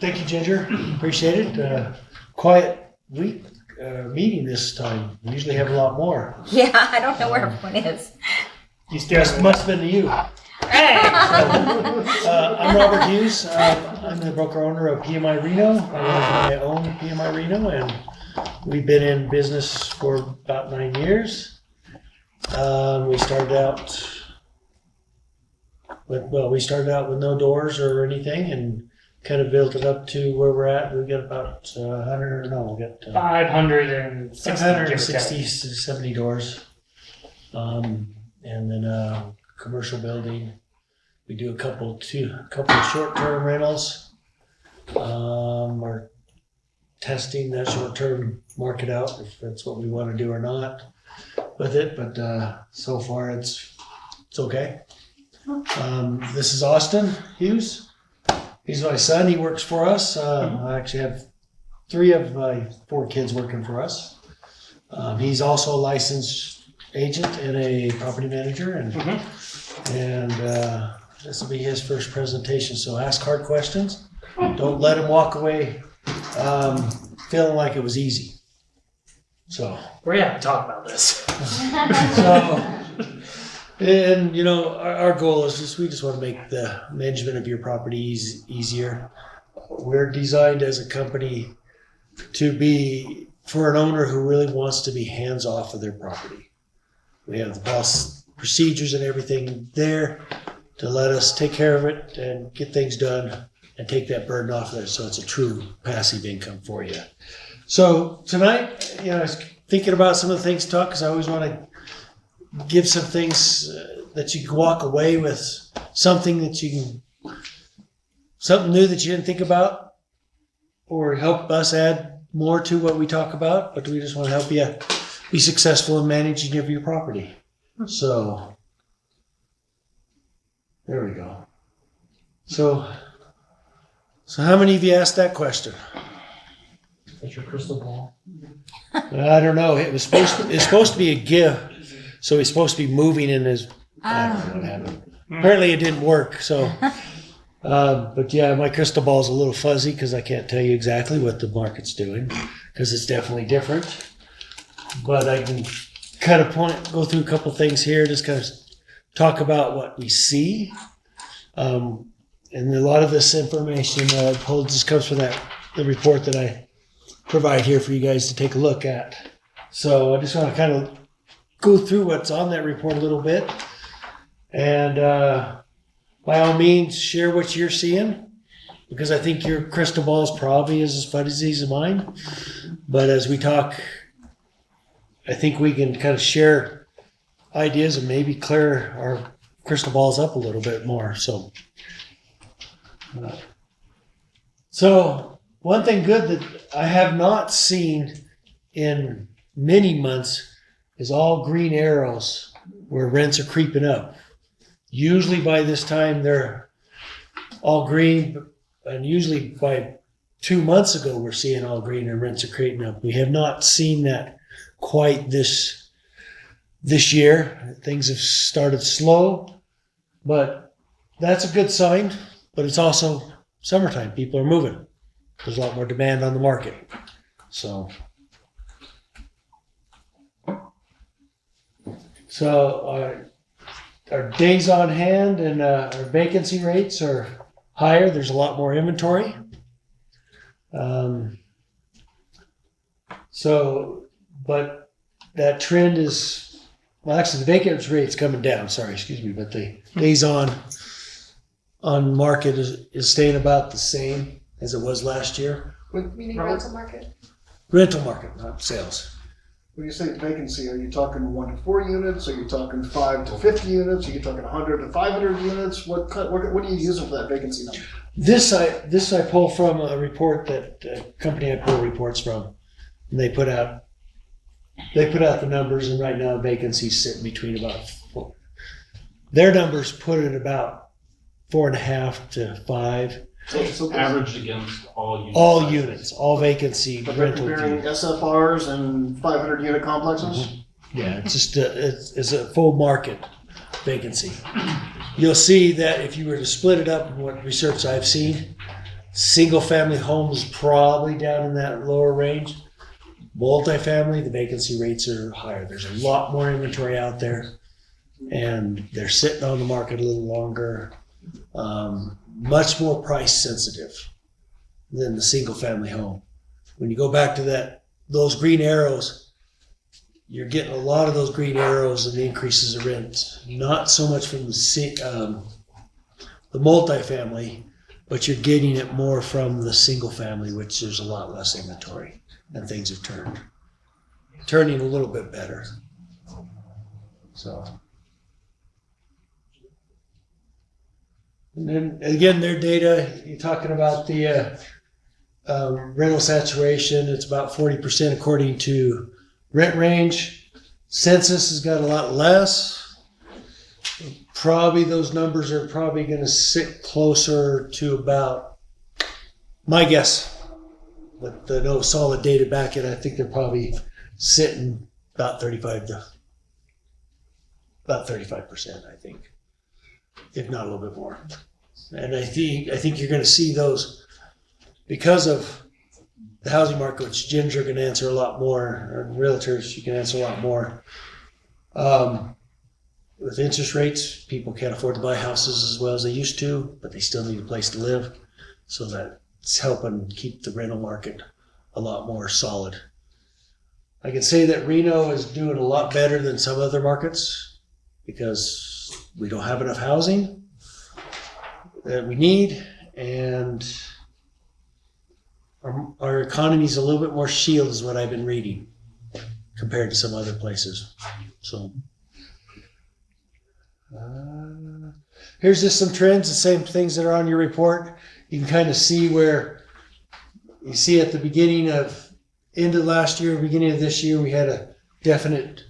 Thank you, Ginger. Appreciate it. Quiet week meeting this time. We usually have a lot more. Yeah, I don't know where everyone is. Must have been to you. Hey! I'm Robert Hughes. I'm the broker owner of PMI Reno. I own PMI Reno, and we've been in business for about 9 years. We started out with no doors or anything, and kind of built it up to where we're at. We've got about 560 to 70 doors. And then a commercial building. We do a couple of short-term rentals. We're testing that short-term market out, if that's what we want to do or not with it. But so far it's okay. This is Austin Hughes. He's my son. He works for us. I actually have 3 of my 4 kids working for us. He's also a licensed agent and a property manager, and this will be his first presentation. So ask hard questions. Don't let him walk away feeling like it was easy. So we're gonna have to talk about this. And our goal is we just want to make the management of your property easier. We're designed as a company to be for an owner who really wants to be hands off of their property. We have the procedures and everything there to let us take care of it and get things done and take that burden off there, so it's a true passive income for you. So tonight, I was thinking about some of the things to talk, because I always want to give some things that you can walk away with, something new that you didn't think about, or help us add more to what we talk about. But we just want to help you be successful in managing of your property. So there we go. So how many of you asked that question? That's your crystal ball. I don't know. It's supposed to be a gift. So he's supposed to be moving in his. I don't know what happened. Apparently it didn't work. So, but yeah, my crystal ball is a little fuzzy because I can't tell you exactly what the market's doing, because it's definitely different. But I can kind of go through a couple things here, just kind of talk about what we see. And a lot of this information I pulled just comes from the report that I provide here for you guys to take a look at. So I just want to kind of go through what's on that report a little bit, and by all means share what you're seeing, because I think your crystal ball is probably as fuzzy as mine. But as we talk, I think we can kind of share ideas and maybe clear our crystal balls up a little bit more. So one thing good that I have not seen in many months is all green arrows where rents are creeping up. Usually by this time they're all green, and usually by 2 months ago we're seeing all green and rents are creeping up. We have not seen that quite this year. Things have started slow, but that's a good sign. But it's also summertime. People are moving. There's a lot more demand on the market. So our days on hand and our vacancy rates are higher. There's a lot more inventory. But that trend is, well, actually the vacancy rate's coming down. But the days on market is staying about the same as it was last year. Meaning rental market? Rental market, not sales. When you say vacancy, are you talking 1 to 4 units? Are you talking 5 to 50 units? Are you talking 100 to 500 units? What are you using for that vacancy number? This I pull from a report that a company I pull reports from, and they put out the numbers, and right now vacancy's sitting between about 4. Their numbers put it about 4.5 to 5. So averaged against all units. All units, all vacancy But they're rental. comparing SFRs and 500 unit complexes? Mm-hmm. Yeah, it's just it's a full market vacancy. You'll see that if you were to split it up, what research I've seen, Single family homes probably down in that lower range. Multifamily, the vacancy rates are higher. There's a lot more inventory out there, and they're sitting on the market a little longer. Much more price sensitive than the single family home. When you go back to those green arrows, you're getting a lot of those green arrows and the increases of rent. Not so much from the multifamily, but you're getting it more from the single family, which there's a lot less inventory and things have turning a little bit better. So, and then again, their data, you're talking about the rental saturation. It's about 40% according to rent range. Census has got a lot less. Probably those numbers are probably going to sit closer to about, my guess, with the no solid data back in, I think they're probably sitting about 35%, I think, if not a little bit more. And I think you're going to see those because of the housing market, which Ginger can answer a lot more, or realtors, you can answer a lot more. With interest rates, people can't afford to buy houses as well as they used to, but they still need a place to live. So that's helping keep the rental market a lot more solid. I can say that Reno is doing a lot better than some other markets because we don't have enough housing that we need, and our economy's a little bit more shield is what I've been reading compared to some other places. So here's just some trends, the same things that are on your report. You can kind of see where you see at the beginning of end of last year, beginning of this year, we had a definite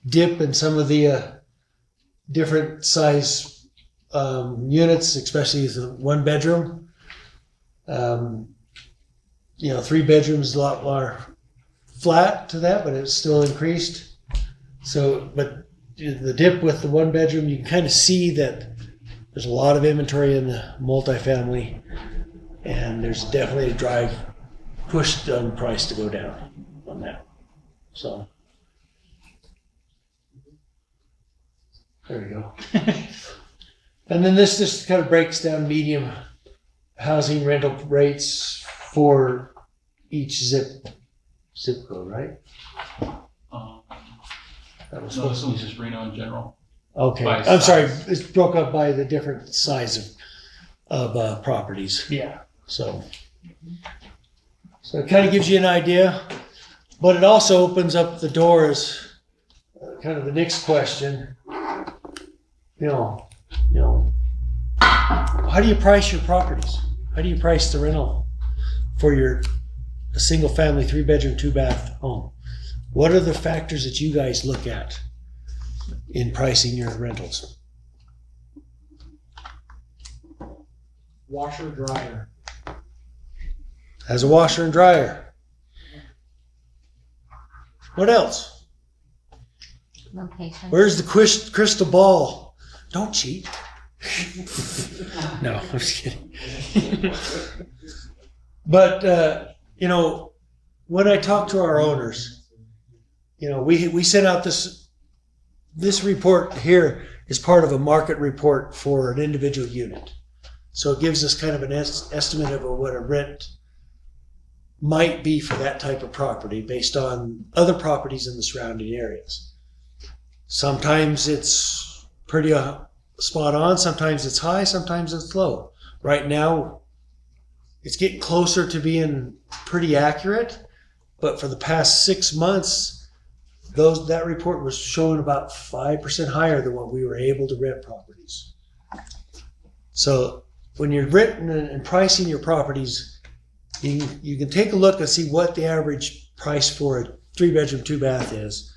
dip in some of the different size units, especially the 1 bedroom. 3 bedrooms, a lot more flat to that, but it's still increased. So, but the dip with the 1 bedroom, you can kind of see that there's a lot of inventory in the multifamily, and there's definitely a drive pushed on price to go down on that. So there we go. And then this just kind of breaks down medium housing rental rates for each zip code, right? That was No, supposed this to one's be. just Reno in general. Okay, by I'm sorry. size. It's broke up by the different size of properties. Yeah. So it kind of gives you an idea, but it also opens up the doors. Kind of the next question. How do you price your properties? How do you price the rental for a single family 3 bedroom 2 bath home? What are the factors that you guys look at in pricing your rentals? Washer, dryer. Has a washer and dryer. What else? Location. Where's the crystal ball? Don't cheat. No, I'm just kidding. But, when I talk to our owners, we sent out this report here is part of a market report for an individual unit. So it gives us kind of an estimate of what a rent might be for that type of property based on other properties in the surrounding areas. Sometimes it's pretty spot on, sometimes it's high, sometimes it's low. Right now, it's getting closer to being pretty accurate, but for the past 6 months, that report was showing about 5% higher than what we were able to rent properties. So when you're renting and pricing your properties, you can take a look and see what the average price for a 3 bedroom 2 bath is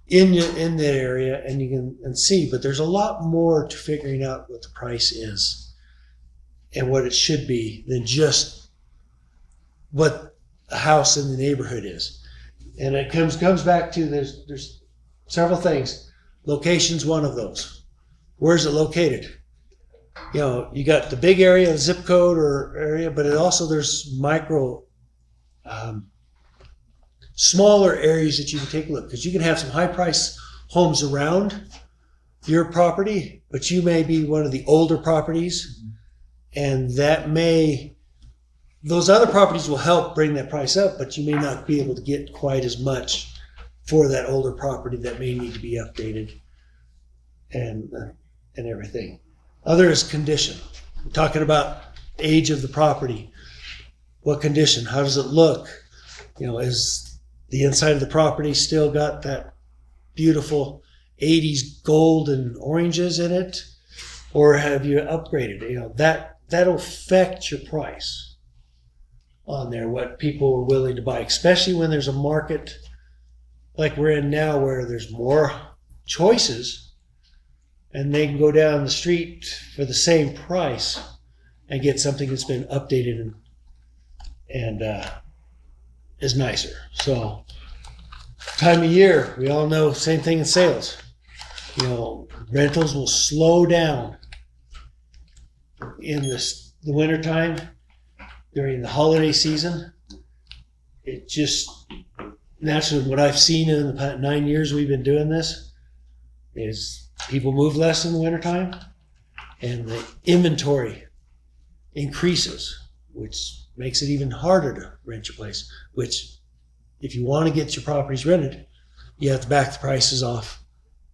in the area, and you can see. But there's a lot more to figuring out what the price is and what it should be than just what a house in the neighborhood is. And it comes back to there's several things. Location's one of those. Where's it located? you know, you got the big area, the zip code or area, but it also there's micro, smaller areas that you can take a look, because you can have some high price homes around your property, but you may be one of the older properties, and those other properties will help bring that price up, but you may not be able to get quite as much for that older property that may need to be updated and everything. Other is condition. We're talking about age of the property. What condition? How does it look? You know, is the inside of the property still got that beautiful 80s gold and oranges in it? Or have you upgraded? You know, that'll affect your price on there, what people are willing to buy, especially when there's a market like we're in now where there's more choices and they can go down the street for the same price and get something that's been updated and is nicer. So time of year, we all know, same thing in sales. You know, rentals will slow down in the wintertime during the holiday season. It just, naturally, what I've seen in the past 9 years we've been doing this is people move less in the wintertime and the inventory increases, which makes it even harder to rent your place, which if you want to get your properties rented, you have to back the prices off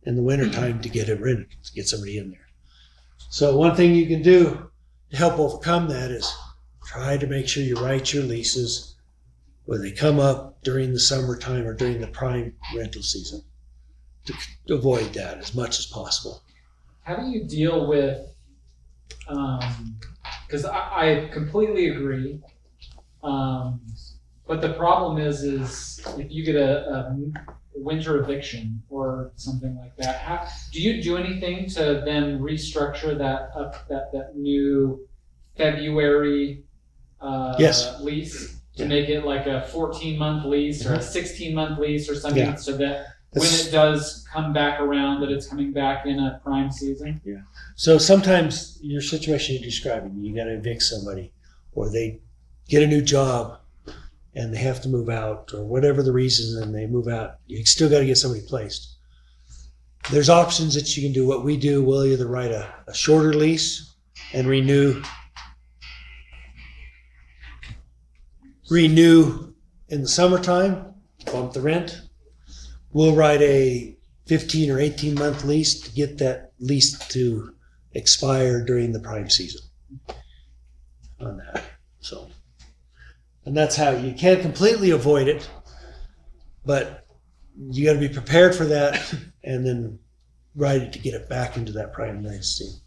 in the wintertime to get it rented, to get somebody in there. So one thing you can do to help overcome that is try to make sure you write your leases when they come up during the summertime or during the prime rental season to avoid that as much as possible. How do you deal with, because I completely agree, but the problem is if you get a winter eviction or something like that, do you do anything to then restructure that new February Yes. lease to make it like a 14-month lease or a 16-month lease or something, so that when it does come back around, that it's coming back in a prime season? Yeah. So sometimes your situation you're describing, you got to evict somebody, or they get a new job and they have to move out, or whatever the reason, and they move out. You still got to get somebody placed. There's options that you can do. What we do, we'll either write a shorter lease and renew in the summertime, bump the rent. We'll write a 15 or 18 month lease to get that lease to expire during the prime season on that. So, and that's how you can't completely avoid it, but you got to be prepared for that and then write it to get it back into that prime lease.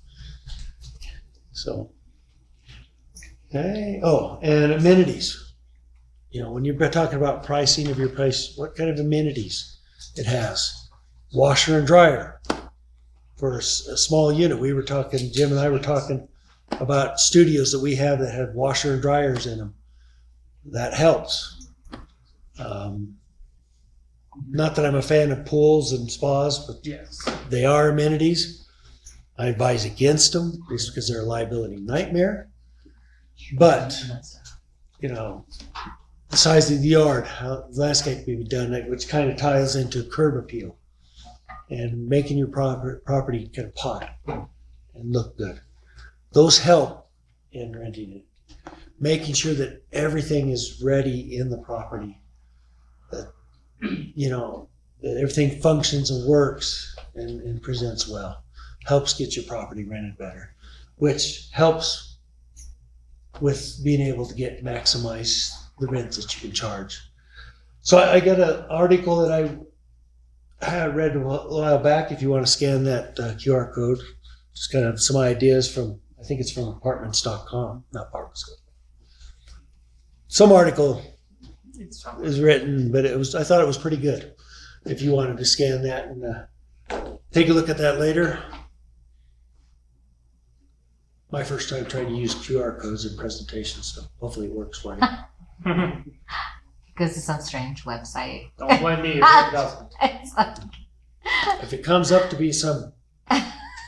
So, okay. Oh, and amenities. You know, when you're talking about pricing of your place, what kind of amenities it has? Washer and dryer for a small unit. We were talking, Jim and I were talking about studios that we have that have washer and dryers in them. That helps. Not that I'm a fan of pools and spas, but Yes. they are amenities. I advise against them just because they're a liability nightmare. But, you know, the size of the yard, how the landscape can be done, which kind of ties into curb appeal and making your property kind of pop and look good. Those help in renting it. Making sure that everything is ready in the property, that, you know, that everything functions and works and presents well, helps get your property rented better, which helps with being able to maximize the rent that you can charge. So I got an article that I had read a while back. If you want to scan that QR code, just kind of some ideas from, I think it's from apartments.com, not apartments. Some article is written, but I thought it was pretty good. If you wanted to scan that and take a look at that later. My first time trying to use QR codes in presentations, so hopefully it works for you. Because it's some strange website. Don't blame me if it doesn't. It's like, If it comes up to be some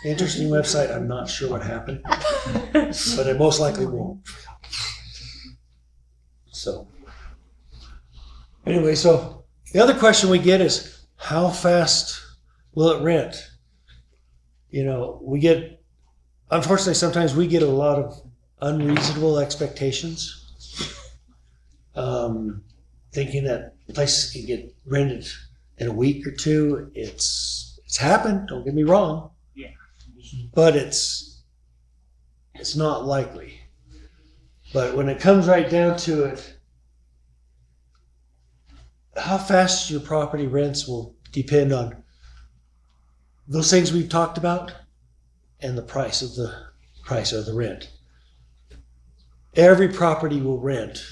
interesting website. I'm not sure what happened, but it most likely won't. So, anyway, so the other question we get is, how fast will it rent? You know, unfortunately, sometimes we get a lot of unreasonable expectations, thinking that places can get rented in a week or two. It's happened, don't get me wrong. Yeah. But it's not likely. But when it comes right down to it, how fast your property rents will depend on those things we've talked about and the price of the rent. Every property will rent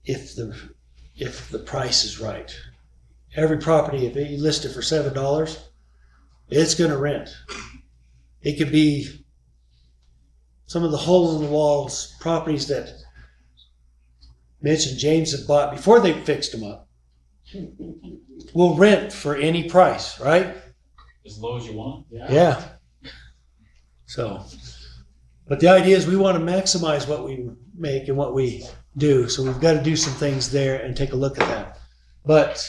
if the price is right. Every property, if you list it for $7, it's going to rent. It could be some of the hole in the walls properties that Mitch and James have bought before they fixed them up. Will rent for any price, right? As low as you want. Yeah. So, but the idea is we want to maximize what we make and what we do. So we've got to do some things there and take a look at that. But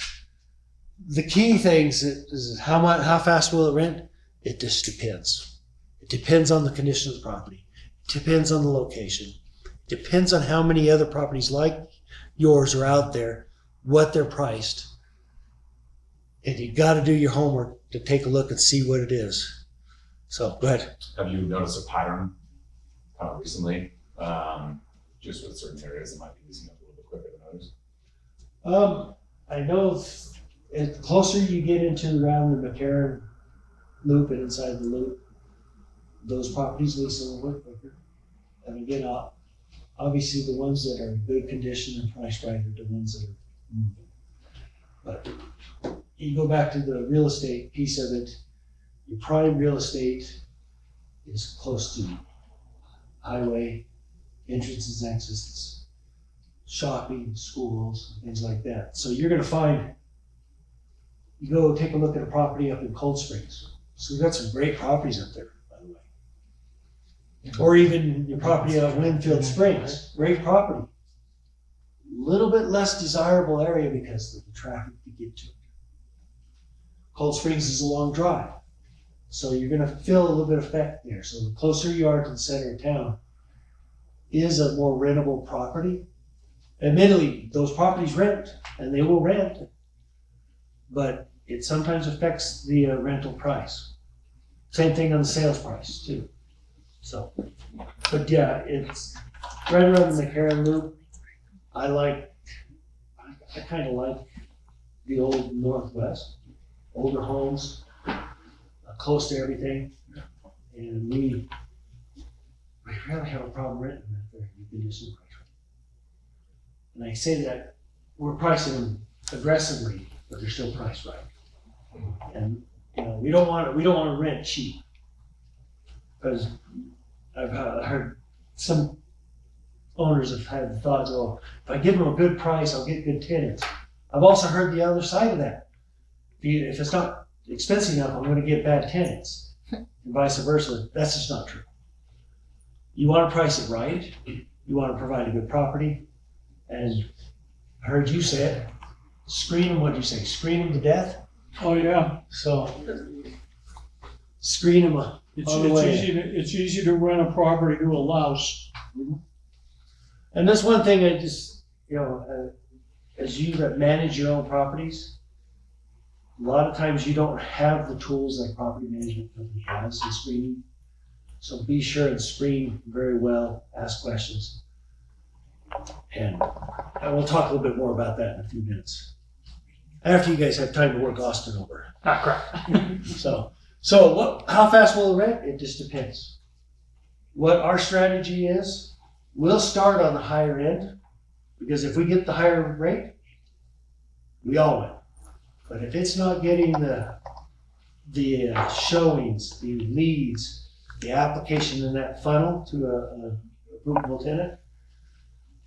the key things is how fast will it rent? It just depends. It depends on the condition of the property. It depends on the location. It depends on how many other properties like yours are out there, what they're priced. And you got to do your homework to take a look and see what it is. So go ahead. Have you noticed a pattern recently, just with certain areas that might be leasing up a little bit quicker than others? I know the closer you get into around the McCarran loop and inside the loop, those properties lease a little bit quicker. And again, obviously the ones that are in good condition and priced right are the ones that are moving. But you go back to the real estate piece of it, your prime real estate is close to highway, entrances, exits, shopping, schools, things like that. So you're going to find, you go take a look at a property up in Cold Springs. So we've got some great properties up there, by the way. Or even your property out of Winfield Springs, great property. Little bit less desirable area because of the traffic to get to it. Cold Springs is a long drive. So you're going to feel a little bit of effect there. So the closer you are to the center of town is a more rentable property. Admittedly, those properties rent, and they will rent, but it sometimes affects the rental price. Same thing on the sales price too. So, but yeah, it's right around the McCarran Loop. I kind of like the old Northwest, older homes, close to everything, and we really have a problem renting that there. You can do some price. And I say that we're pricing them aggressively, but they're still priced right. And we don't want to rent cheap, because I've heard some owners have had the thought, oh, if I give them a good price, I'll get good tenants. I've also heard the other side of that. If it's not expensive enough, I'm going to get bad tenants, and vice versa. That's just not true. You want to price it right. You want to provide a good property. And I heard you say it. Screen them, what'd you say? Screen them to death? Oh, yeah. So, screen them all the way. It's easy to rent a property to a louse. And that's one thing I just, as you that manage your own properties, a lot of times you don't have the tools that a property management company has in screening. So be sure and screen very well, ask questions. And we'll talk a little bit more about that in a few minutes. After you guys have time to work Austin over. Ah, crap. So how fast will it rent? It just depends. What our strategy is, we'll start on the higher end, because if we get the higher rate, we all win. But if it's not getting the showings, the leads, the application in that funnel to a approvable tenant,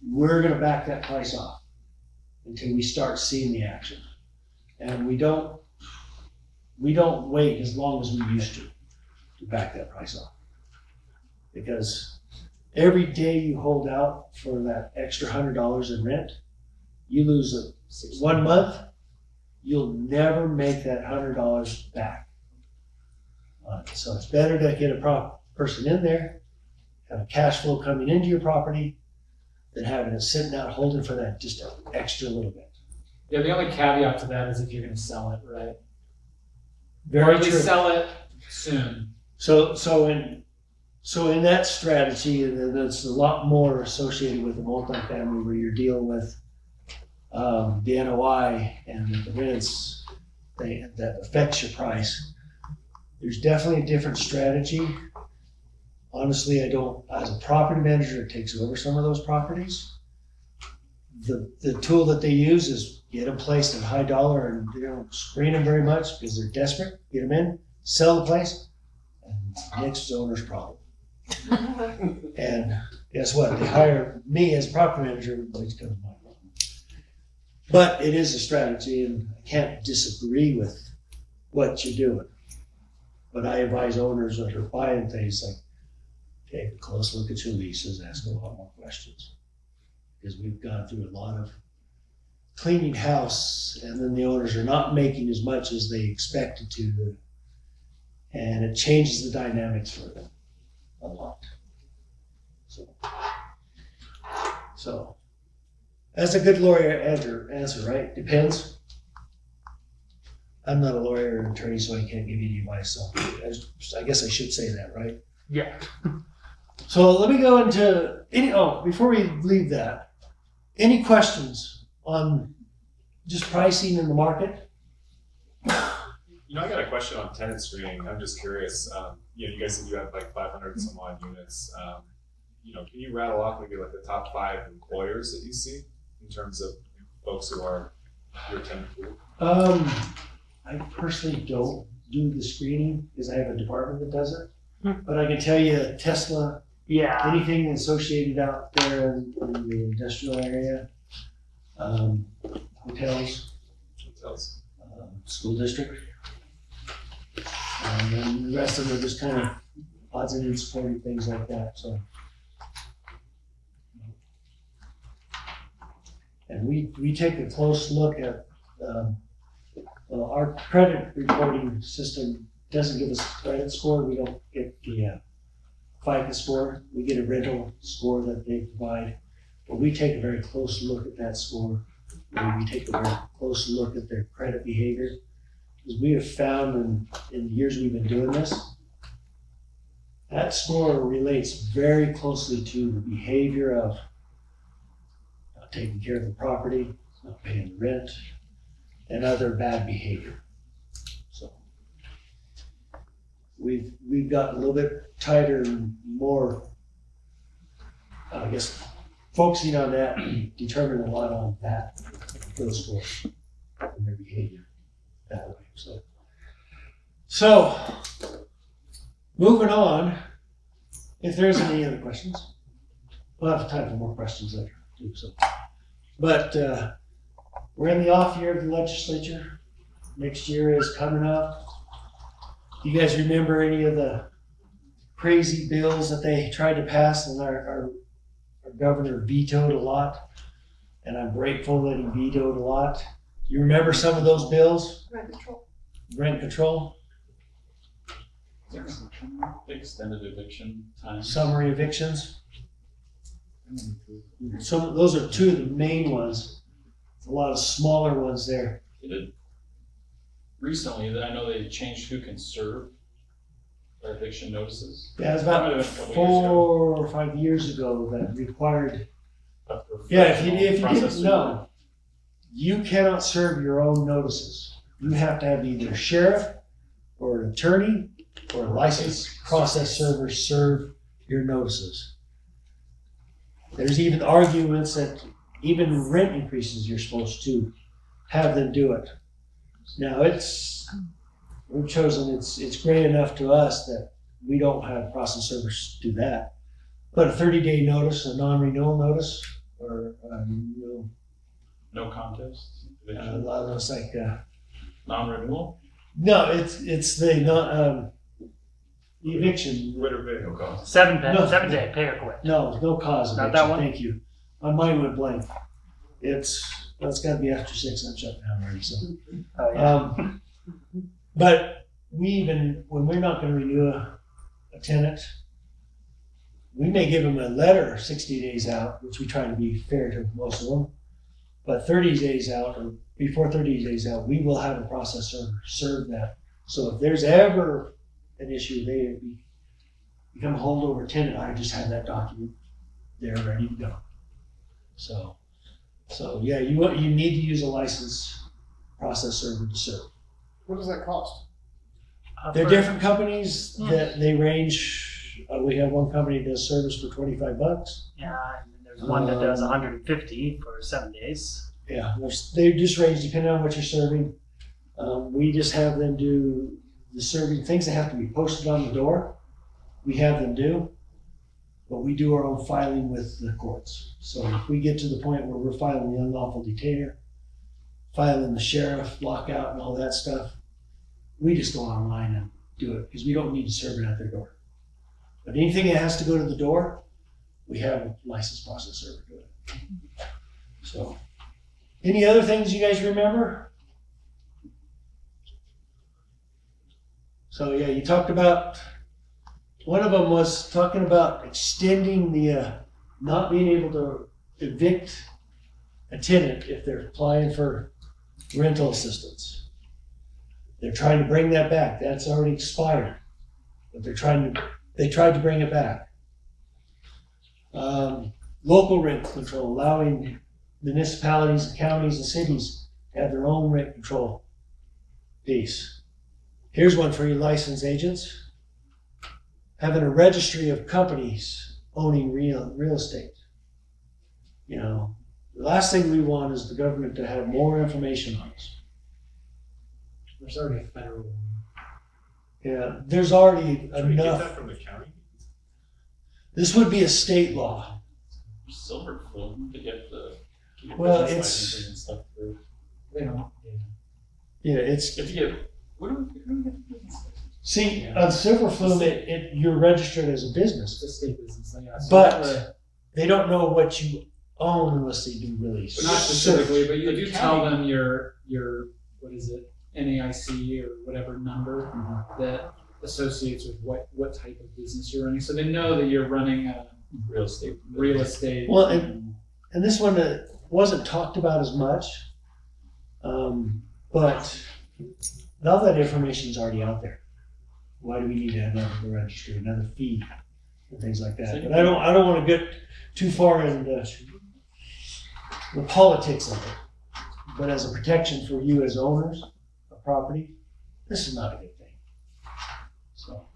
we're going to back that price off until we start seeing the action. And we don't wait as long as we used to. to back that price off. Because every day you hold out for that extra $100 in rent, you lose it 1 month, you'll never make that $100 back. So it's better to get a person in there, have a cash flow coming into your property, than having it sitting out holding for that just an extra little bit. Yeah, the only caveat to that is if you're gonna sell it, right? Or Very at least true. sell it soon. So in that strategy, and there's a lot more associated with the multifamily where you're dealing with the NOI and the rents that affects your price. There's definitely a different strategy. Honestly, I don't, as a property manager that takes over some of those properties, the tool that they use is get them placed at high dollar and they don't screen them very much because they're desperate, get them in, sell the place, and next owner's problem. And guess what? They hire me as property manager, everybody's coming to my problem. But it is a strategy, and I can't disagree with what you're doing. But I advise owners that are buying things like, take a close look at your leases, ask a lot more questions. Because we've gone through a lot of cleaning house, and then the owners are not making as much as they expected to. And it changes the dynamics for them a lot. So that's a good lawyer answer, right? Depends. I'm not a lawyer or attorney, so I can't give you any advice. So I guess I should say that, right? Yeah. So let me go into before we leave that, any questions on just pricing in the market? You know, I got a question on tenant screening. I'm just curious. You guys said you have like 500 some odd units. Can you rattle off maybe like the top 5 employers that you see in terms of folks who are your tenant pool? I personally don't do the screening because I have a department that does it. But I can tell you Tesla, Yeah. anything associated out there in the industrial area, hotels, school district, and then the rest of them are just kind of odds and ends supporting things like that. So, and we take a close look at our credit reporting system. Doesn't give us a credit score. We don't get the FICO score. We get a rental score that they provide. But we take a very close look at that score. We take a very close look at their credit behavior. Because we have found in the years we've been doing this, that score relates very closely to the behavior of not taking care of the property, not paying the rent, and other bad behavior. So we've gotten a little bit tighter and more, I guess, focusing on that and determining a lot on that, those scores and their behavior that way. So moving on, if there's any other questions, we'll have time for more questions later too. So, but we're in the off year of the legislature. Next year is coming up. You guys remember any of the crazy bills that they tried to pass and our governor vetoed a lot? And I'm grateful that he vetoed a lot. You remember some of those bills? Rent control. Rent control, Extended eviction time. summary evictions. So those are two of the main ones. A lot of smaller ones there. Recently, I know they changed who can serve eviction notices. Yeah, it was Might about have been a couple 4 or 5 years ago that required. A Yeah, if you professional didn't processor. know, you cannot serve your own notices. You have to have either a sheriff or an attorney or a licensed process server serve your notices. There's even arguments that even rent increases, you're supposed to have them do it. Now we've chosen, it's great enough to us that we don't have process servers do that. But a 30-day notice, a non-renewal notice, or No contest. a Eviction. lot of those like Non-renewal. no, it's the not The eviction. What are video costs? No. 7 day, pay or quit. No, no cause Not eviction. that one? Thank you. On mine went blank. It's got to be after 6. I'm shut down already. So, Oh, yeah. but when we're not going to renew a tenant, we may give them a letter 60 days out, which we try to be fair to most of them. But 30 days out, or before 30 days out, we will have a process server serve that. So if there's ever an issue, they become a holdover tenant, I just have that document there ready to go. So yeah, you need to use a licensed process server to serve. What does that cost? They're different companies that they range. We have one company that does service for $25. Yeah, and then there's one that does 150 for 7 days. Yeah, they just range depending on what you're serving. We just have them do the serving things that have to be posted on the door. We have them do, but we do our own filing with the courts. So if we get to the point where we're filing the unlawful detainer, filing the sheriff lockout and all that stuff, we just go online and do it because we don't need to serve it at their door. But anything that has to go to the door, we have a licensed process server do it. So, any other things you guys remember? So yeah, you talked about, one of them was talking about extending the, not being able to evict a tenant if they're applying for rental assistance. They're trying to bring that back. That's already expired. But they tried to bring it back. Local rent control, allowing municipalities, counties, and cities to have their own rent control piece. Here's one for you licensed agents. Having a registry of companies owning real estate. You know, the last thing we want is the government to have more information on us. There's already a federal one. Yeah, there's already Should we get enough. that from the county? This would be a state law. Silver Plume to get the. Well, business it's- licensing and stuff through. They don't. Yeah, it's, You have to get, what do we get the business license? see, on Silver Flume, you're registered as a It's business, a state business. Yeah, so But- that- they don't know what you own unless they do really not search. specifically, but you The do tell county- them your what is it, NAIC or whatever number that associates with what type of business you're running, so they know that you're running a Real estate. real estate. Well, and this one wasn't talked about as much, but all that information is already out there. Why do we need to have another registry, another fee, and things like that? But I don't want to get too far into the politics of it. But as a protection for you as owners of property, this is not a good thing. So,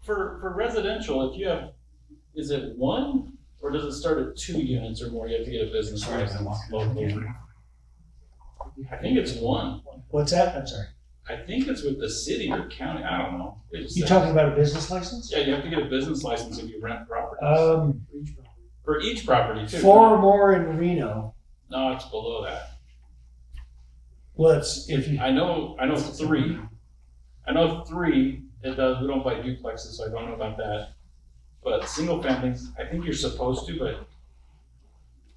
For residential, if you have, is it one, or does it start at 2 units or more, you have to get a business license locally? I think it's one. what's that? I'm sorry. I think it's with the city or county, I don't know. They just You said- talking about a business license? Yeah, you have to get a business license if you rent properties. For each property too. 4 or more in Reno. No, it's below that. Well, it's if you. I know 3. I know 3, it does, we don't buy duplexes, so I don't know about that. But single families, I think you're supposed to, but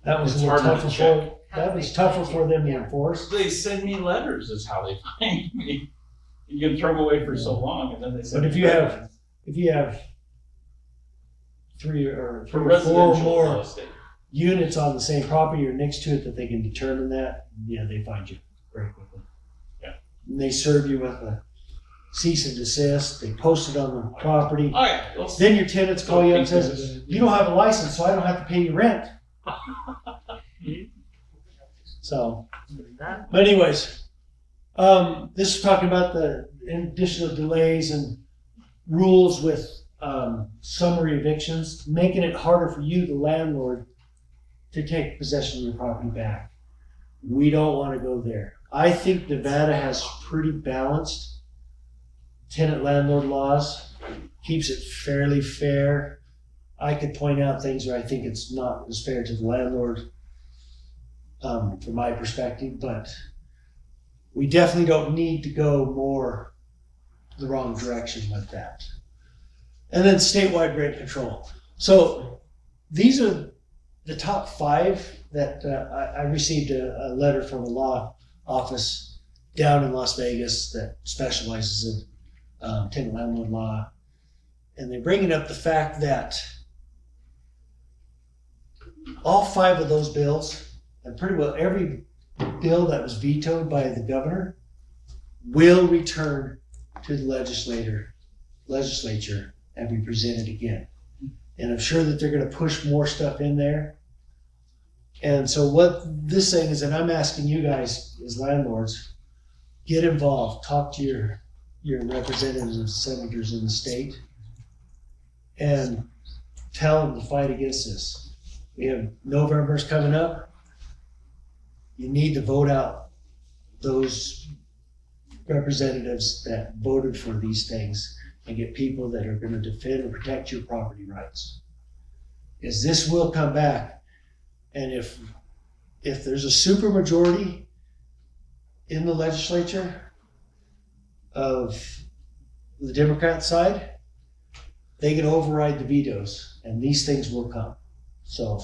That was It's a little harder to tougher check. for, that was tougher for them to enforce. they send me letters is how they find me. You can throw them away for so long and then they send But if me you have- letters. If you have 3 or For 4 or residential more real estate. units on the same property or next to it that they can determine that, yeah, they find you very quickly. Yeah. And they serve you with a cease and desist, they post it on the property. Oh yeah, let's- Then your tenants call you up and says, you don't have a license, so I don't have to pay you rent. So, but anyways, this is talking about the additional delays and rules with summary evictions, making it harder for you, the landlord, to take possession of your property back. We don't want to go there. I think Nevada has pretty balanced tenant landlord laws, keeps it fairly fair. I could point out things where I think it's not as fair to the landlord, from my perspective, but we definitely don't need to go more the wrong direction with that. And then statewide rent control. So these are the top 5 that I received a letter from a law office down in Las Vegas that specializes in tenant landlord law. And they're bringing up the fact that all 5 of those bills, and pretty well every bill that was vetoed by the governor, will return to the legislature and be presented again. And I'm sure that they're going to push more stuff in there. And so what this thing is, and I'm asking you guys as landlords, get involved, talk to your representatives and senators in the state, and tell them to fight against this. We have November's coming up. You need to vote out those representatives that voted for these things and get people that are going to defend and protect your property rights. Because this will come back. And if there's a super majority in the legislature of the Democrat side, they can override the vetoes, and these things will come. So,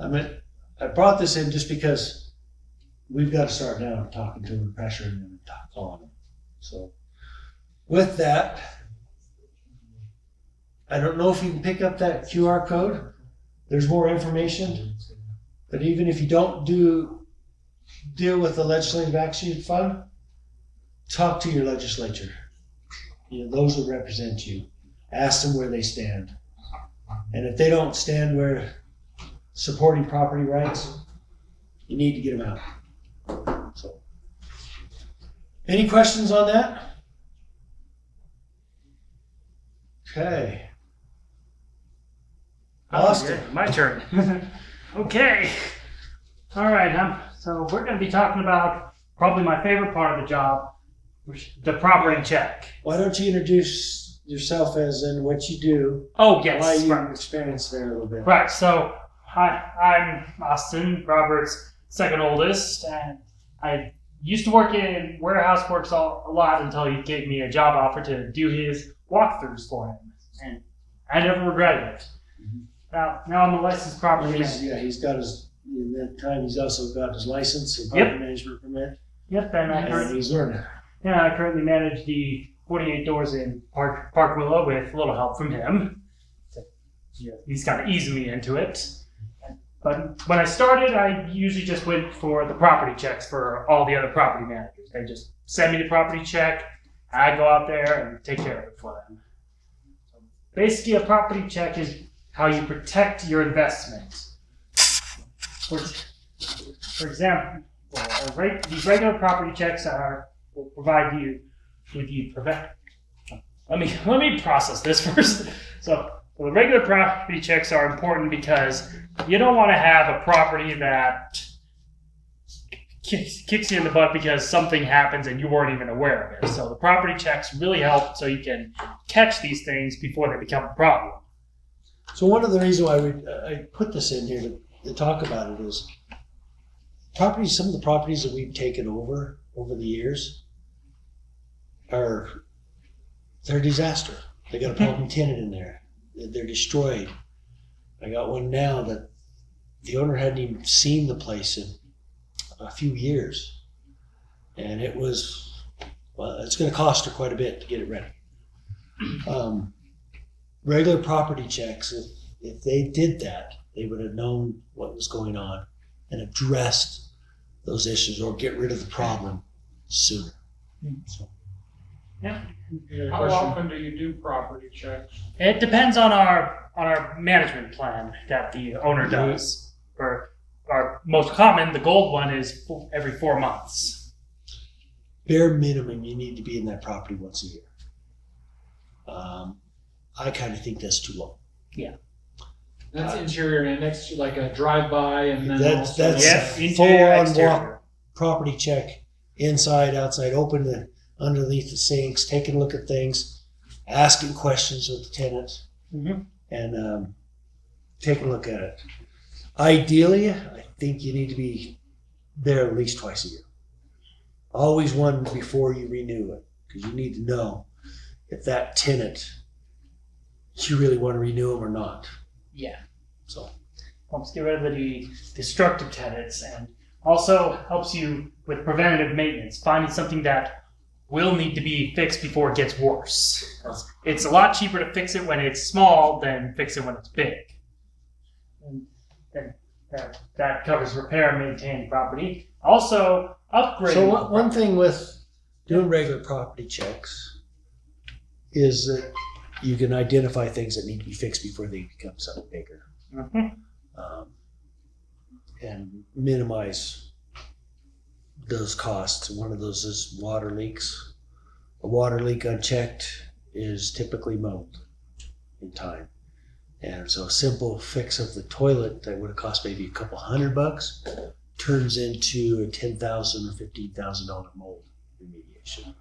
I brought this in just because we've got to start now talking to them, pressuring them, and calling them. So, with that, I don't know if you can pick up that QR code. There's more information. But even if you don't deal with the Legislative Action Fund, talk to your legislature. Those that represent you. Ask them where they stand. And if they don't stand where supporting property rights, you need to get them out. So, any questions on that? Okay. Austin. My turn. Okay. All right. So we're going to be talking about probably my favorite part of the job, the property check. Why don't you introduce yourself as in what you do? Oh, yes. Why you Right. experience there a little bit. Right. So I'm Austin, Robert's second oldest, and I used to work in warehouse works a lot until he gave me a job offer to do his walkthroughs for him, and I never regretted it. Now I'm a licensed property manager. He's got his, in that time, he's also got his license and property management permit. Yep, and And he's learning. I currently manage the 48 doors in Park Willow with a little help from him. So, he's kind of easing me into it. But when I started, I usually just went for the property checks for all the other property managers. They just send me the property check, I go out there and take care of it for them. So basically, a property check is how you protect your investment. For example, these regular property checks will provide you with Let me process this first. So the regular property checks are important because you don't want to have a property that kicks you in the butt because something happens and you weren't even aware of it. So the property checks really help so you can catch these things before they become a problem. So one of the reasons why I put this in here to talk about it is some of the properties that we've taken over the years they're a disaster. They got a problem tenant in there. They're destroyed. I got one now that the owner hadn't even seen the place in a few years. And it's going to cost her quite a bit to get it ready. Regular property checks, if they did that, they would have known what was going on and addressed those issues or get rid of the problem sooner. So. Yeah. How often do you do property checks? It depends on our management plan that the owner does. For our most common, the gold one is every 4 months. Bare minimum, you need to be in that property once a year. I kind of think that's too long. Yeah. That's interior and next, like a drive-by, and then That's interior, full-on exterior. walk property check, inside, outside, open underneath the sinks, taking a look at things, asking questions of the tenants, and taking a look at it. Ideally, I think you need to be there at least twice a year. Always one before you renew it, because you need to know. if that tenant, you really want to renew them or not. Yeah. So Helps get rid of the destructive tenants and also helps you with preventative maintenance, finding something that will need to be fixed before it gets worse. It's a lot cheaper to fix it when it's small than fix it when it's big. And that covers repair and maintain property. Also, upgrade. So one thing with doing regular property checks is that you can identify things that need to be fixed before they become something bigger, and minimize those costs. One of those is water leaks. A water leak unchecked is typically mold in time. And so a simple fix of the toilet that would have cost maybe a couple $100 turns into a $10,000 or $15,000 mold remediation.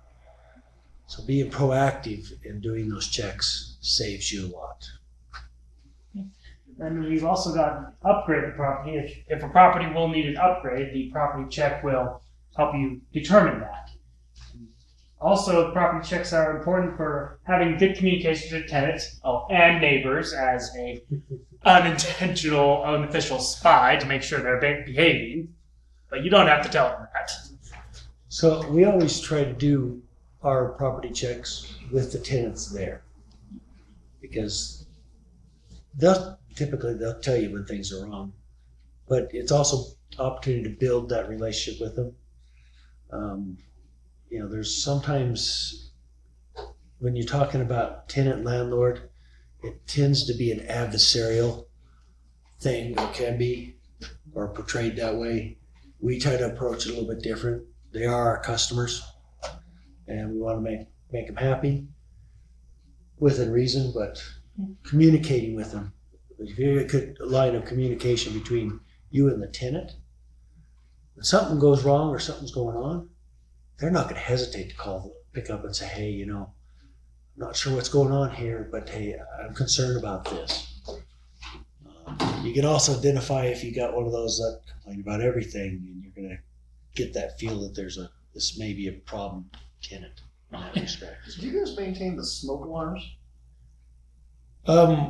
So being proactive in doing those checks saves you a lot. And we've also got upgrade the property. If a property will need an upgrade, the property check will help you determine that. Also, property checks are important for having good communication with tenants and neighbors as a unintentional, unofficial spy to make sure they're behaving. But you don't have to tell them that. So we always try to do our property checks with the tenants there, because they'll tell you when things are wrong, but it's also opportunity to build that relationship with them. There's sometimes when you're talking about tenant landlord, it tends to be an adversarial thing, or can be, or portrayed that way. We try to approach it a little bit different. They are our customers, and we want to make them happy within reason, but communicating with them. If you have a good line of communication between you and the tenant, when something goes wrong or something's going on, they're not going to hesitate to pick up and say, hey, I'm not sure what's going on here, but hey, I'm concerned about this. You can also identify if you got one of those that complain about everything, and you're going to get that feel that this may be a problem tenant in that respect. Do you guys maintain the smoke alarms?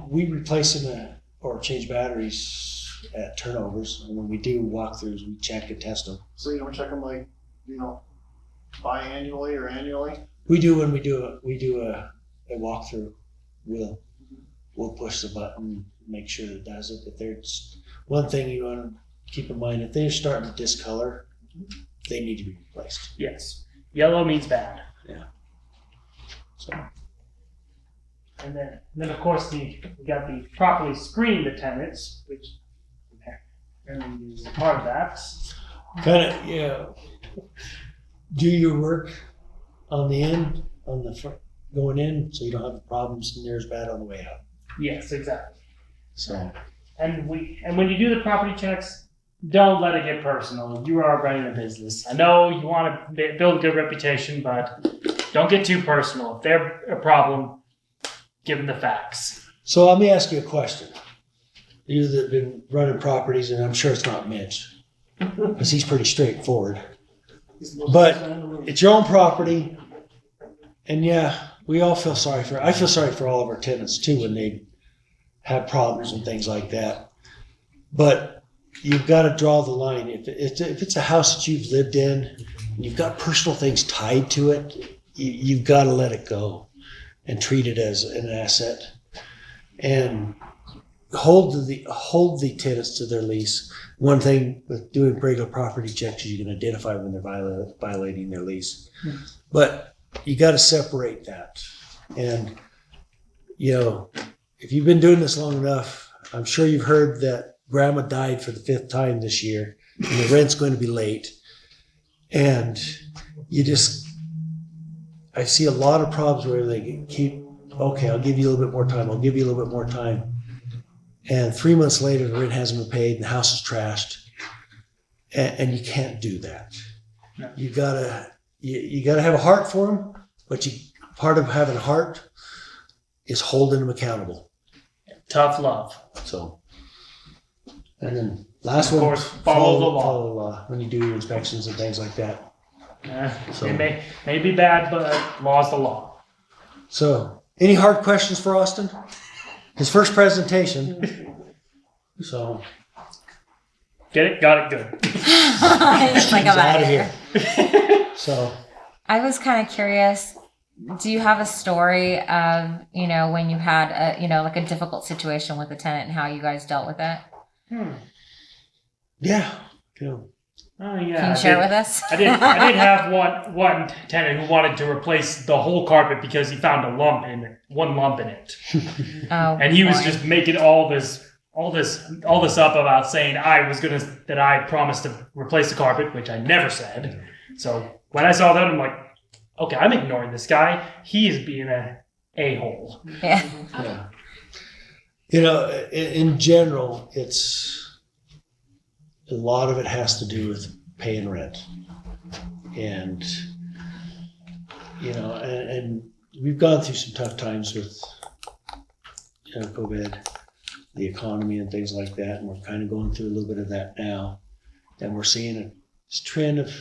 We replace them or change batteries at turnovers, and when we do walkthroughs, we check and test them. So you don't check them biannually or annually? We do when we do a walkthrough. We'll push the button, make sure it does it. If there's one thing you want to keep in mind, if they're starting to discolor, they need to be replaced. Yes. Yellow means bad. Yeah. So. And then of course we got the properly screen the tenants, which apparently is a part of that. Kind of, yeah. Do your work on the end, on the front, going in, so you don't have problems near as bad on the way out. Yes, exactly. So. And when you do the property checks, don't let it get personal. You are running a business. I know you want to build a good reputation, but don't get too personal. If they're a problem, give them the facts. So let me ask you a question. You that have been running properties, and I'm sure it's not Mitch, because he's pretty straightforward. But it's your own property, and yeah, we all feel sorry for. I feel sorry for all of our tenants too when they have problems and things like that. But you've got to draw the line. If it's a house that you've lived in, and you've got personal things tied to it, you've got to let it go and treat it as an asset, and hold the tenants to their lease. One thing with doing regular property checks is you can identify when they're violating their lease. But you got to separate that. And, if you've been doing this long enough, I'm sure you've heard that grandma died for the 5th time this year, and the rent's going to be late. And I see a lot of problems where they keep, okay, I'll give you a little bit more time. I'll give you a little bit more time. And 3 months later, the rent hasn't been paid and the house is trashed. And you can't do that. No. You gotta have a heart for them, but part of having a heart is holding them accountable. Tough love. So, and then last Of one, course, follow the law. Follow the law when you do your inspections and things like that. So- It may be bad, but law's the law. So, any hard questions for Austin? His first presentation. So, Get it? Got it good. It's like he's I'm out out of of here. So, I was kind of curious. Do you have a story of, when you had like a difficult situation with a tenant and how you guys dealt with it? yeah. Cool. Oh yeah. Can you share with us? I did have one tenant who wanted to replace the whole carpet because he found one lump in it. Oh, And he was boy. just making all this up about saying that I promised to replace the carpet, which I never said. So when I saw that, I'm like, okay, I'm ignoring this guy. He is being a a-hole. Yeah. Yeah. In general, it's a lot of it has to do with paying rent. And, and we've gone through some tough times with COVID, the economy and things like that. And we're kind of going through a little bit of that now. And we're seeing a trend of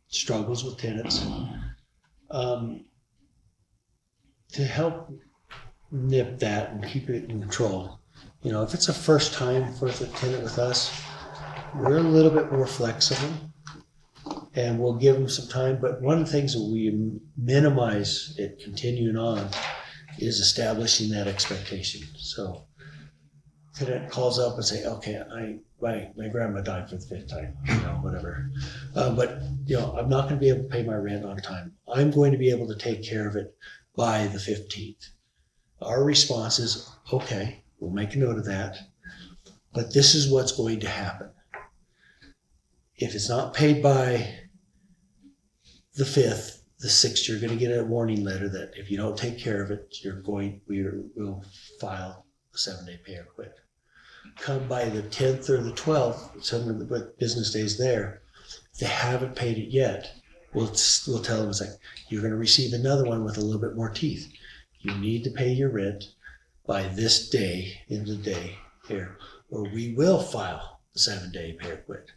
struggles with tenants. To help nip that and keep it in control. If it's a first time for the tenant with us, we're a little bit more flexible and we'll give them some time. But one of the things that we minimize it continuing on is establishing that expectation. So tenant calls up and say, okay, my grandma died for the 5th time, whatever. But I'm not going to be able to pay my rent on time. I'm going to be able to take care of it by the 15th. Our response is, okay, we'll make a note of that, but this is what's going to happen. If it's not paid by the 5th, the 6th, you're going to get a warning letter that if you don't take care of it, we'll file a 7-day pay or quit. Come by the 10th or the 12th, some of the business days there, if they haven't paid it yet, we'll tell them, it's like, you're going to receive another one with a little bit more teeth. You need to pay your rent by this day in the day here, or we will file the 7-day pay or quit.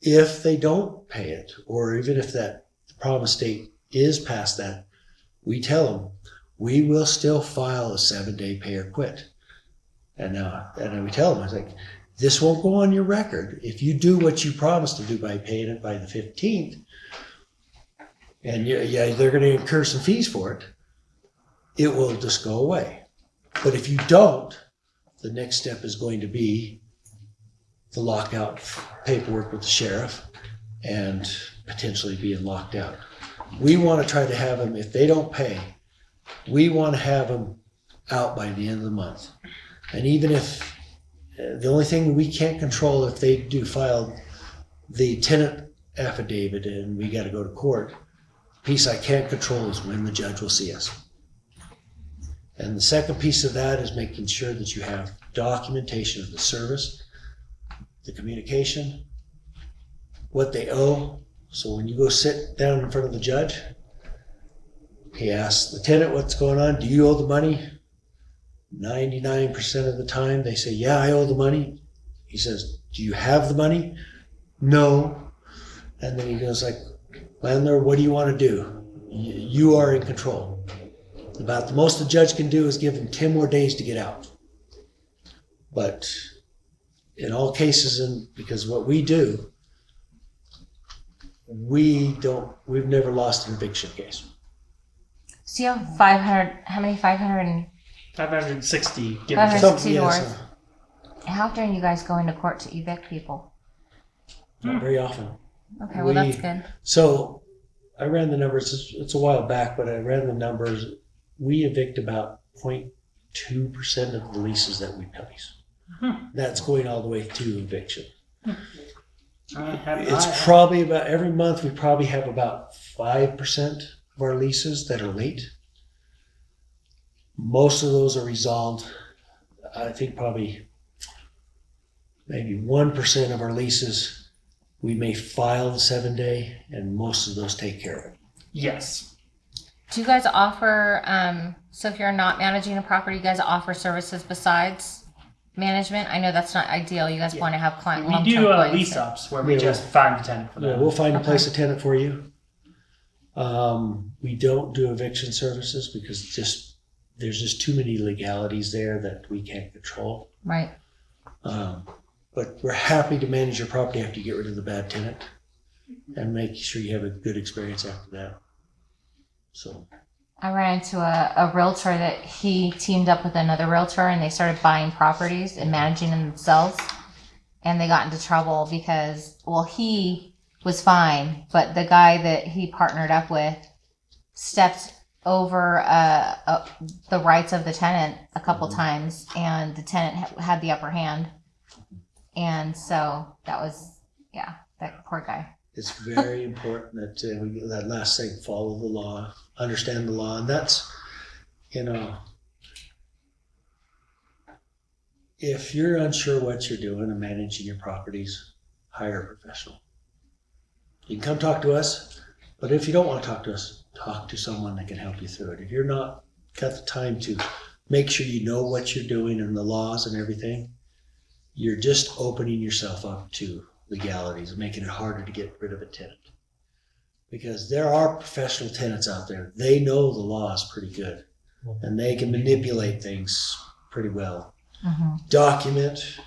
If they don't pay it, or even if that promise date is past that, we tell them, we will still file a 7-day pay or quit. And then we tell them, it's like, this won't go on your record. If you do what you promised to do by paying it by the 15th, and they're going to incur some fees for it, it will just go away. But if you don't, the next step is going to be the lockout paperwork with the sheriff and potentially being locked out. We want to try to have them, if they don't pay, we want to have them out by the end of the month. And even if the only thing we can't control, if they do file the tenant affidavit and we got to go to court, the piece I can't control is when the judge will see us. And the second piece of that is making sure that you have documentation of the service, the communication, what they owe. So when you go sit down in front of the judge, he asks the tenant what's going on. Do you owe the money? 99% of the time they say, yeah, I owe the money. He says, do you have the money? No. And then he goes like, landlord, what do you want to do? You are in control. About the most the judge can do is give them 10 more days to get out. But in all cases, and because what we do, we've never lost an eviction case. So you have 500, how many 500? 560. 560 doors. Yes, How often are you guys going to court to evict people? not very often. Okay, well that's good. So I ran the numbers, it's a while back, but I ran the numbers. We evict about 0.2% of the leases that we place. That's going all the way to eviction. It's probably about, every month we probably have about 5% of our leases that are late. Most of those are resolved. I think probably maybe 1% of our leases, we may file the 7-day, and most of those take care of it. Yes. Do you guys offer, so if you're not managing a property, you guys offer services besides management? I know that's not ideal. You guys want to have client We long-term do clients. lease ups where we Yeah, just find a tenant for Yeah, them. we'll find a place a tenant for you. We don't do eviction services because there's just too many legalities there that we can't control. Right. But we're happy to manage your property after you get rid of the bad tenant and make sure you have a good experience after that. So I ran into a realtor that he teamed up with another realtor and they started buying properties and managing them themselves. And they got into trouble because, well, he was fine, but the guy that he partnered up with stepped over the rights of the tenant a couple times, and the tenant had the upper hand. And so that was, that poor guy. it's very important that we get that last thing, follow the law, understand the law. And that's, if you're unsure what you're doing and managing your properties, hire a professional. You can come talk to us, but if you don't want to talk to us, talk to someone that can help you through it. If you're not got the time to make sure you know what you're doing and the laws and everything, you're just opening yourself up to legalities and making it harder to get rid of a tenant. Because there are professional tenants out there. They know the laws pretty good and they can manipulate things pretty well. Mm-hmm. Document.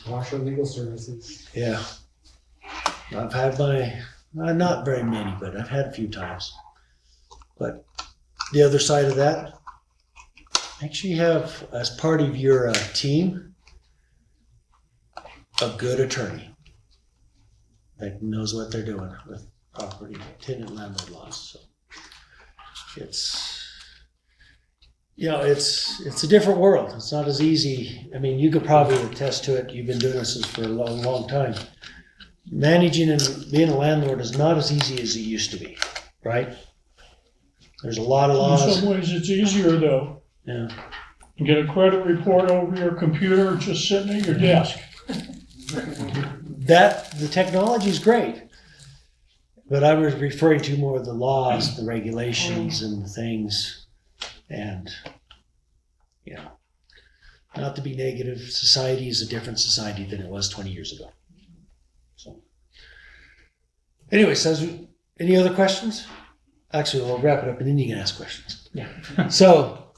Washer Legal Services. Yeah. I've had not very many, but I've had a few times. But the other side of that, make sure you have, as part of your team, a good attorney that knows what they're doing with property, tenant, landlord laws. So it's a different world. It's not as easy. I mean, you could probably attest to it. You've been doing this for a long, long time. Managing and being a landlord is not as easy as it used to be, right? There's a lot of In laws. some ways, it's easier though. Yeah. You get a credit report over your computer, just sitting at your desk. The technology is great, but I was referring to more of the laws, the regulations, and the things, and not to be negative. Society is a different society than it was 20 years ago. So, anyway, any other questions? Actually, we'll wrap it up, and then you can ask questions. Yeah. So,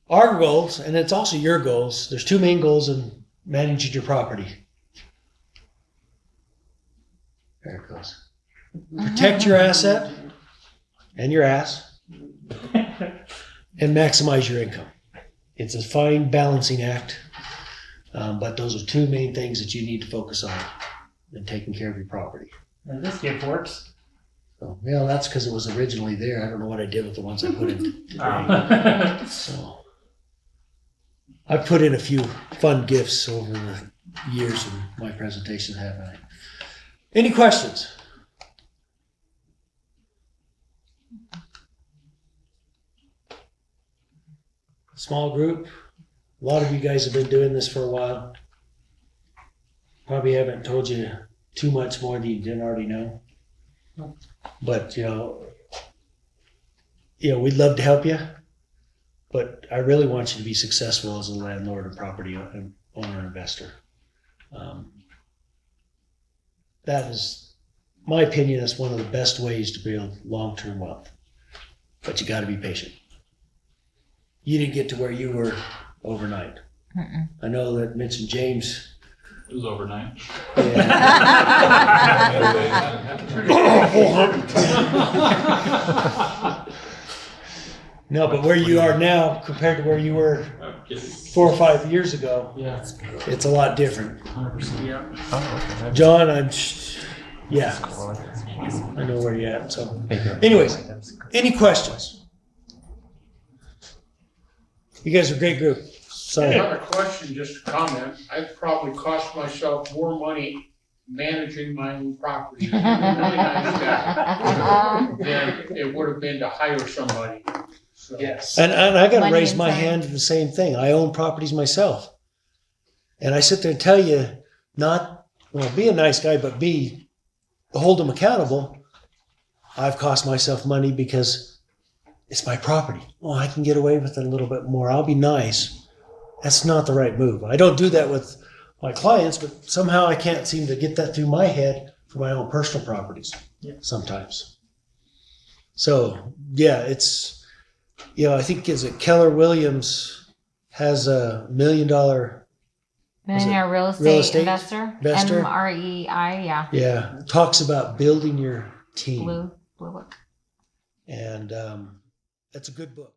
our goals, and it's also your goals. There's two main goals in managing your property. There it goes. Protect your asset and your ass and maximize your income. It's a fine balancing act, but those are two main things that you need to focus on in taking care of your property. And this gift works. So, that's because it was originally there. I don't know what I did with the ones I put in today. So I put in a few fun gifts over the years of my presentations, haven't I? Any questions? Small group. A lot of you guys have been doing this for a while. Probably haven't told you too much more than you didn't already know. But, we'd love to help you. But I really want you to be successful as a landlord and property owner and investor. That is, my opinion, is one of the best ways to build long-term wealth. But you got to be patient. You didn't get to where you were overnight. Mm-mm. I know that Mitch and James. It was overnight. No, but where you are now compared to where you were 4 or 5 years ago, Yeah, it's a lot different. 100%. Yeah. John, I know where you're at. So, anyways, any questions? You guys are a great group. So, Not a question, just a comment. I've probably cost myself more money managing my own property. Really nice guy. Than it would have been to hire somebody. So. Yes. and I got to Money raise and my time. hand to the same thing. I own properties myself, and I sit there and tell you, be a nice guy, but hold them accountable. I've cost myself money because it's my property. Oh, I can get away with it a little bit more. I'll be nice. That's not the right move. I don't do that with my clients, but somehow I can't seem to get that through my head for my own personal properties sometimes. So yeah, it's, I think is it Keller Williams has $1 million. Millionaire real real estate estate investor. investor? MREI, yeah. Yeah, talks about building your team, Blue book. and that's a good book.